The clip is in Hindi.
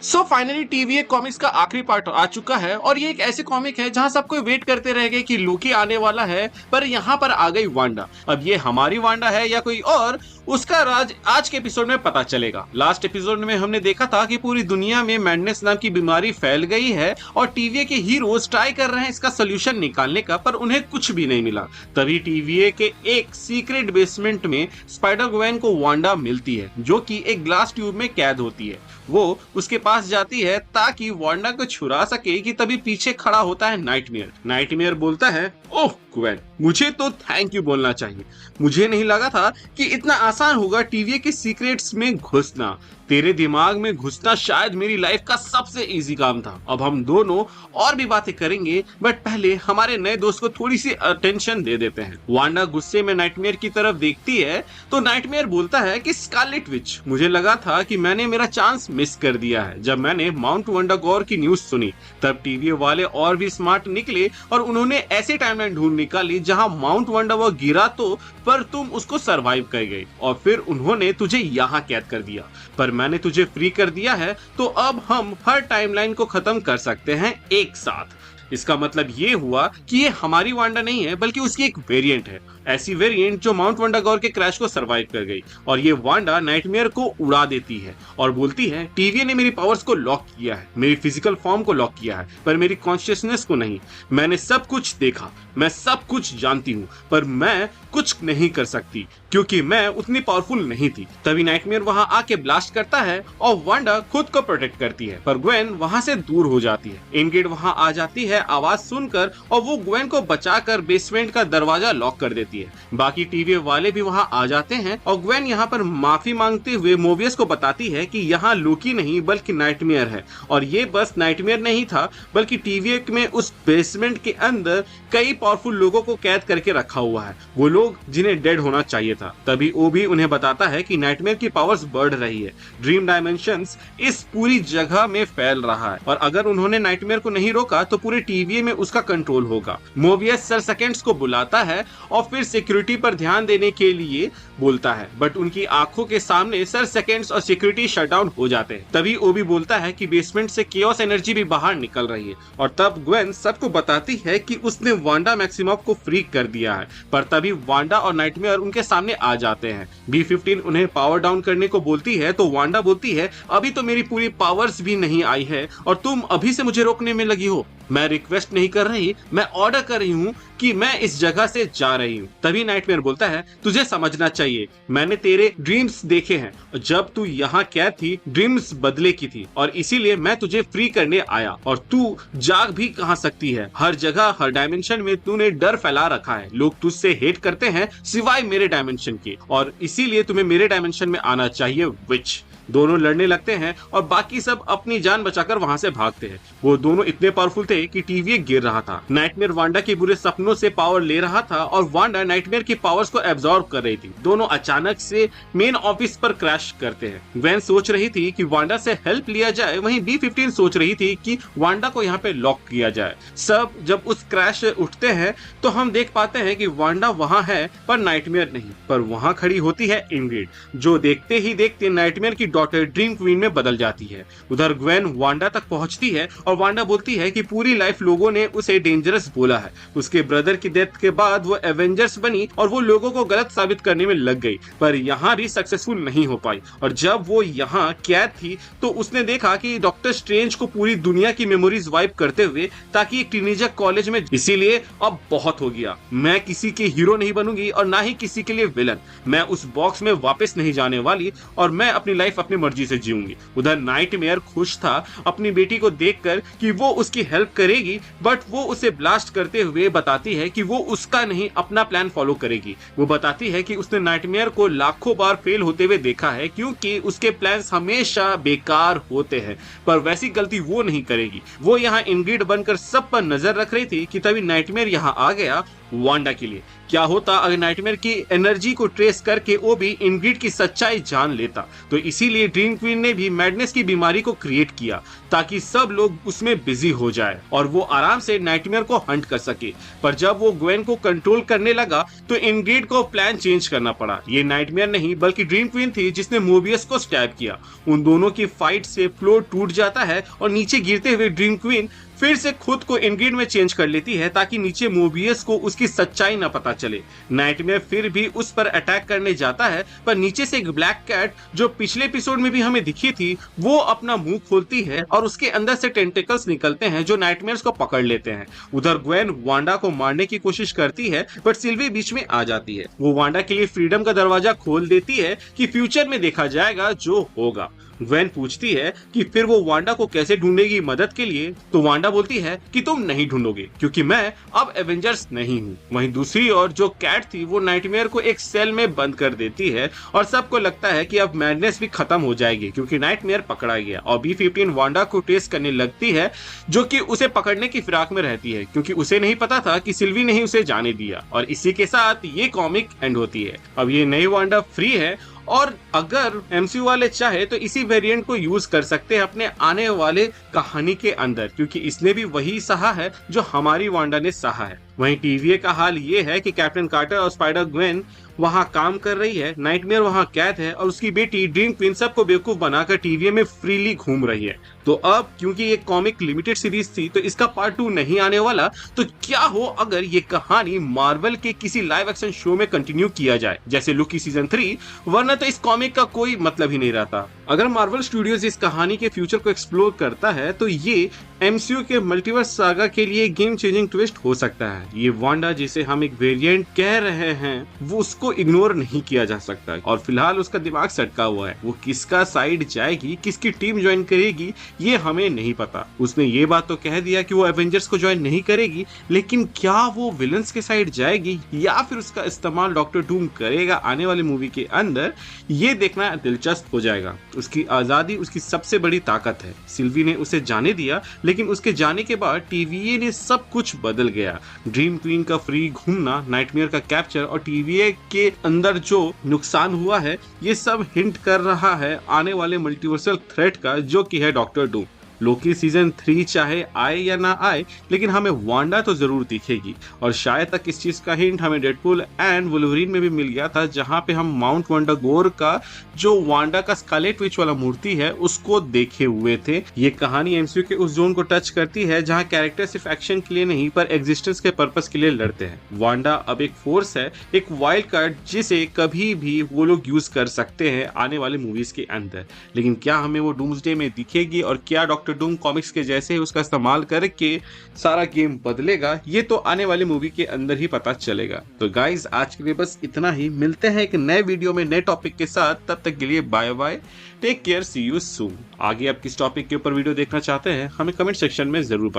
फाइनली टीवीए कॉमिक्स का आखिरी पार्ट आ चुका है और ये एक ऐसे कॉमिक है जहां सब कोई वेट करते रह गए कि लोकी आने वाला है, पर यहाँ पर आ गई वांडा। अब ये हमारी वांडा है या कोई और, उसका राज आज के एपिसोड में पता चलेगा। लास्ट एपिसोड में हमने देखा था कि पूरी दुनिया में मैडनेस नाम की बीमारी फैल गई है और टीवीए के हीरोज ट्राई कर रहे हैं इसका सोल्यूशन निकालने का, पर उन्हें कुछ भी नहीं मिला। तभी टीवीए के एक सीक्रेट बेसमेंट में स्पाइडर ग्वेन को वांडा मिलती है, जो कि एक ग्लास ट्यूब में कैद होती है। वो उसके पास जाती है ताकि वांडा को छुड़ा सके कि तभी पीछे खड़ा होता है नाइटमेयर। नाइटमेयर बोलता है, ओह ग्वेन, मुझे तो थैंक यू बोलना चाहिए। मुझे नहीं लगा था कि इतना आसान होगा टीवीए के सीक्रेट्स में घुसना। तेरे दिमाग में घुसना शायद मेरी लाइफ का सबसे इजी काम था। अब हम दोनों और भी बातें करेंगे, बट पहले हमारे नए दोस्त को थोड़ी सी अटेंशन दे देते हैं। वांडा गुस्से में नाइटमेयर की तरफ देखती है तो नाइटमेयर बोलता है कि स्कारलेट विच, मुझे लगा था कि मैंने मेरा चांस मिस कर दिया है। जब मैंने माउंट वंडागोर की न्यूज सुनी तब टीवीए वाले और भी स्मार्ट निकले और उन्होंने ऐसी टाइमलाइन ढूंढ निकाली जहां माउंट वंडागोर गिरा तो पर तुम उसको सरवाइव कर गई और फिर उन्होंने तुझे यहाँ कैद कर दिया, पर मैंने तुझे फ्री कर दिया है। तो अब हम हर टाइमलाइन को खत्म कर सकते हैं एक साथ। इसका मतलब ये हुआ कि ये हमारी वांडा नहीं है बल्कि उसकी एक वेरिएंट है, ऐसी वेरिएंट जो माउंट वंडागोर के क्रैश को सरवाइव कर गई। और ये वांडा नाइटमेयर को उड़ा देती है और बोलती है, टीवीए ने मेरी पावर्स को लॉक किया है, मेरी फिजिकल फॉर्म को लॉक किया है, पर मेरी कॉन्शियसनेस को नहीं। मैंने सब कुछ देखा, मैं सब कुछ जानती हूँ, पर मैं कुछ नहीं कर सकती क्योंकि मैं उतनी पावरफुल नहीं थी। तभी नाइटमेयर वहां आके ब्लास्ट करता है और वांडा खुद को प्रोटेक्ट करती है, पर ग्वेन वहां से दूर हो जाती है। इंग्रिड वहां आ जाती है आवाज सुनकर और वो ग्वेन को बचाकर बेसमेंट का दरवाजा लॉक कर देती है। बाकी टीवीए वाले भी वहां आ जाते हैं और ग्वेन यहाँ पर माफी मांगते हुए मोबियस को बताती है कि यहाँ लोकी नहीं बल्कि नाइटमेयर है। और ये बस नाइटमेयर नहीं था बल्कि टीवीए में उस बेसमेंट के अंदर कई पावरफुल लोगों को कैद करके रखा हुआ है, वो लोग जिन्हें डेड होना चाहिए था। तभी वो भी उन्हें बताता है कि नाइटमेयर की पावर्स बढ़ रही है, ड्रीम डायमेंशंस इस पूरी जगह में फैल रहा है और अगर उन्होंने नाइटमेयर को नहीं रोका तो पूरे टीवीए में उसका कंट्रोल होगा। मोबियस सर सेकेंड्स को बुलाता है और फिर सिक्योरिटी पर ध्यान देने के लिए बोलता है, बट उनकी आंखों के सामने सर सेकेंड्स और सिक्योरिटी शटडाउन हो जाते हैं। तभी वो भी बोलता है कि बेसमेंट से केओस एनर्जी भी बाहर निकल रही है और तब ग्वेन सबको बताती है कि उसने वांडा मैक्सिमॉफ को फ्री कर दिया है। पर तभी वांडा और नाइटमेयर उनके सामने आ जाते हैं। B-15 उन्हें पावर डाउन करने को बोलती है तो वांडा बोलती है, अभी तो मेरी पूरी पावर्स भी नहीं आई है और तुम अभी से मुझे रोकने में लगी हो। मैं रिक्वेस्ट नहीं कर रही, मैं ऑर्डर कर रही हूँ कि मैं इस जगह से जा रही हूँ। तभी नाइटमेयर बोलता है, तुझे समझना चाहिए, मैंने तेरे ड्रीम्स देखे हैं। जब तू यहाँ कैद थी ड्रीम्स बदले की थी और इसीलिए मैं तुझे फ्री करने आया और तू जाग भी कहाँ सकती है। हर जगह हर डायमेंशन में तूने डर फैला रखा है, लोग तुझसे हेट करते हैं सिवाय मेरे डायमेंशन के और इसीलिए तुम्हें मेरे डायमेंशन में आना चाहिए। विच दोनों लड़ने लगते हैं और बाकी सब अपनी जान बचाकर वहां से भागते हैं। वो दोनों इतने पावरफुल थे कि टीवीए गिर रहा था। नाइटमेयर वांडा के बुरे सपनों से पावर ले रहा था और वांडा नाइटमेयर की पावर्स को एब्जॉर्ब कर रही थी। दोनों अचानक से मेन ऑफिस पर क्रैश करते हैं। ग्वेन सोच रही थी कि वांडा से हेल्प लिया जाए, वहीं B-15 सोच रही थी कि वांडा को यहाँ पे लॉक किया जाए। सब जब उस क्रैश से उठते हैं तो हम देख पाते हैं कि वांडा वहां है पर नाइटमेयर नहीं। पर वहां खड़ी होती है इंग्रिड, जो देखते ही देखते नाइटमेयर की डॉटर ड्रीम क्वीन में बदल जाती है। उधर ग्वेन वांडा तक पहुंचती है और वांडा बोलती है कि पूरी लाइफ लोगों ने उसे डेंजरस बोला है। उसके ब्रदर की डेथ के बाद वो एवेंजर्स बनी और वो लोगों को गलत साबित करने में लग गई, पर यहाँ भी सक्सेसफुल नहीं हो पाई। और जब वो यहाँ कैद थी तो उसने देखा कि डॉक्टर स्ट्रेंज को पूरी दुनिया की मेमोरीज वाइप करते हुए ताकि एक टीनेजर कॉलेज में, इसीलिए अब बहुत हो गया, मैं किसी के हीरो नहीं बनूंगी और ना ही किसी के लिए विलन। मैं उस बॉक्स में वापस नहीं जाने वाली और मैं अपनी लाइफ अपनी मर्जी से जीऊंगी। उधर नाइटमेयर खुश था अपनी बेटी को देखकर कि वो उसकी हेल्प करेगी, बट वो उसे ब्लास्ट करते हुए बताती है कि वो उसका नहीं अपना प्लान फॉलो करेगी। वो बताती है कि उसने नाइटमेयर को लाखों बार फेल होते हुए देखा है क्योंकि उसके प्लान्स हमेशा बेकार होते हैं, पर वैसी गलती वो नहीं करेगी। वो यहाँ इंग्रिड बनकर सब पर नजर रख रही थी कि तभी नाइटमेयर यहाँ आ गया वांडा के लिए। क्या होता अगर नाइटमेयर की एनर्जी को ट्रेस करके वो भी इंग्रिड की सच्चाई जान लेता। तो इसीलिए ड्रीम क्वीन ने भी मैडनेस की बीमारी को क्रिएट किया ताकि सब लोग उसमें बिजी हो जाए और वो आराम से नाइटमेयर को हंट कर सके। पर जब वो ग्वेन को कंट्रोल करने लगा तो इंग्रिड को प्लान चेंज करना पड़ा। ये नाइटमेयर नहीं बल्कि ड्रीम क्वीन थी जिसने मोबियस को स्टैब किया। उन दोनों की फाइट से फ्लोर टूट जाता है और नीचे गिरते हुए ड्रीम क्वीन फिर से खुद को इंग्रिड में चेंज कर लेती है ताकि नीचे मोबियस को उसकी सच्चाई न पता चले। नाइटमेयर फिर भी उस पर अटैक करने जाता है पर नीचे से एक ब्लैक कैट जो पिछले एपिसोड में भी हमें दिखी थी वो अपना मुंह खोलती है और उसके अंदर से टेंटिकल्स निकलते हैं जो नाइटमेयर्स को पकड़ लेते हैं। उधर ग्वेन वांडा को मारने की कोशिश करती है पर सिल्वी बीच में आ जाती है। वो वांडा के लिए फ्रीडम का दरवाजा खोल देती है कि फ्यूचर में देखा जाएगा जो होगा। ग्वेन पूछती है कि फिर वो वांडा को कैसे ढूंढेगी मदद के लिए। तो वांडा बोलती है कि तुम नहीं ढूंढोगे क्योंकि मैं अब एवेंजर्स नहीं हूँ। वहीं दूसरी ओर जो कैट थी वो नाइटमेयर को एक सेल में बंद कर देती है और सबको लगता है कि अब मैडनेस भी खत्म हो जाएगी क्योंकि नाइटमेयर पकड़ा गया। और B-15 वांडा को टेस्ट करने लगती है जो कि उसे पकड़ने की फिराक में रहती है क्योंकि उसे नहीं पता था कि सिल्वी ने ही उसे जाने दिया। और इसी के साथ ये कॉमिक एंड होती है। अब ये नई वांडा फ्री है और अगर MCU वाले चाहे तो इसी वेरिएंट को यूज कर सकते हैं अपने आने वाले कहानी के अंदर क्योंकि इसने भी वही सहा है जो हमारी वांडा ने सहा है। वहीं TVA का हाल ये है कि कैप्टन कार्टर और स्पाइडर ग्वेन वहां काम कर रही है, नाइटमेयर वहां कैद है और उसकी बेटी ड्रीम क्वीन सबको बेवकूफ बनाकर TVA में फ्रीली घूम रही है। तो अब क्योंकि ये कॉमिक लिमिटेड सीरीज थी तो इसका पार्ट 2 नहीं आने वाला। तो क्या हो अगर ये कहानी मार्वल के किसी लाइव एक्शन शो में कंटिन्यू किया जाए जैसे लुकी सीजन 3, वरना तो इस कॉमिक का कोई मतलब ही नहीं रहता। अगर मार्वल स्टूडियोज इस कहानी के फ्यूचर को एक्सप्लोर करता है तो ये MCU के मल्टीवर्स सागा के लिए गेम चेंजिंग ट्विस्ट हो सकता है। ये वांडा जिसे हम एक वेरिएंट कह रहे हैं वो उसको इग्नोर नहीं किया जा सकता और फिलहाल उसका दिमाग सटका हुआ है। वो किसका साइड जाएगी, किसकी टीम ज्वाइन करेगी ये हमें नहीं पता। उसने ये बात तो कह दिया कि वो एवेंजर्स को ज्वाइन नहीं करेगी, लेकिन क्या वो विलन्स के साइड जाएगी या फिर उसका इस्तेमाल डॉक्टर डूम करेगा आने वाली मूवी के अंदर, ये देखना दिलचस्प हो जाएगा। उसकी आजादी उसकी सबसे बड़ी ताकत है। सिल्वी ने उसे जाने दिया लेकिन उसके जाने के बाद TVA ने सब कुछ बदल गया। ड्रीम क्वीन का फ्री घूमना, नाइटमेयर का कैप्चर और TVA के अंदर जो नुकसान हुआ है ये सब हिंट कर रहा है आने वाले मल्टीवर्सल थ्रेट का जो कि है डॉक्टर डूम। लोकी सीजन 3 चाहे आए या ना आए लेकिन हमें वांडा तो जरूर दिखेगी और शायद तक इस चीज का हिंट हमें डेडपूल एंड वुल्वरीन में भी मिल गया था जहां पे हम माउंट वंडागोर का जो वांडा का स्कारलेट विच वाला मूर्ति है उसको देखे हुए थे। ये कहानी MCU के उस जोन को टच करती है जहां कैरेक्टर सिर्फ एक्शन के लिए नहीं पर एग्जिस्टेंस के पर्पस के लिए लड़ते हैं। वांडा अब एक फोर्स है, एक वाइल्ड कार्ड जिसे कभी भी वो लोग यूज कर सकते हैं आने वाले मूवीज के अंदर। लेकिन क्या हमें वो डूम्सडे में दिखेगी और क्या डॉक्टर डूम कॉमिक्स के जैसे उसका इस्तेमाल करके सारा गेम बदलेगा, ये तो आने वाली मूवी के अंदर ही पता चलेगा। तो गाइज आज के लिए बस इतना ही। मिलते हैं एक नए वीडियो में नए टॉपिक के साथ, तब तक के लिए bye bye, take care, see you soon. आगे आप किस टॉपिक के ऊपर वीडियो देखना चाहते हैं हमें कमेंट सेक्शन में जरूर बताएं।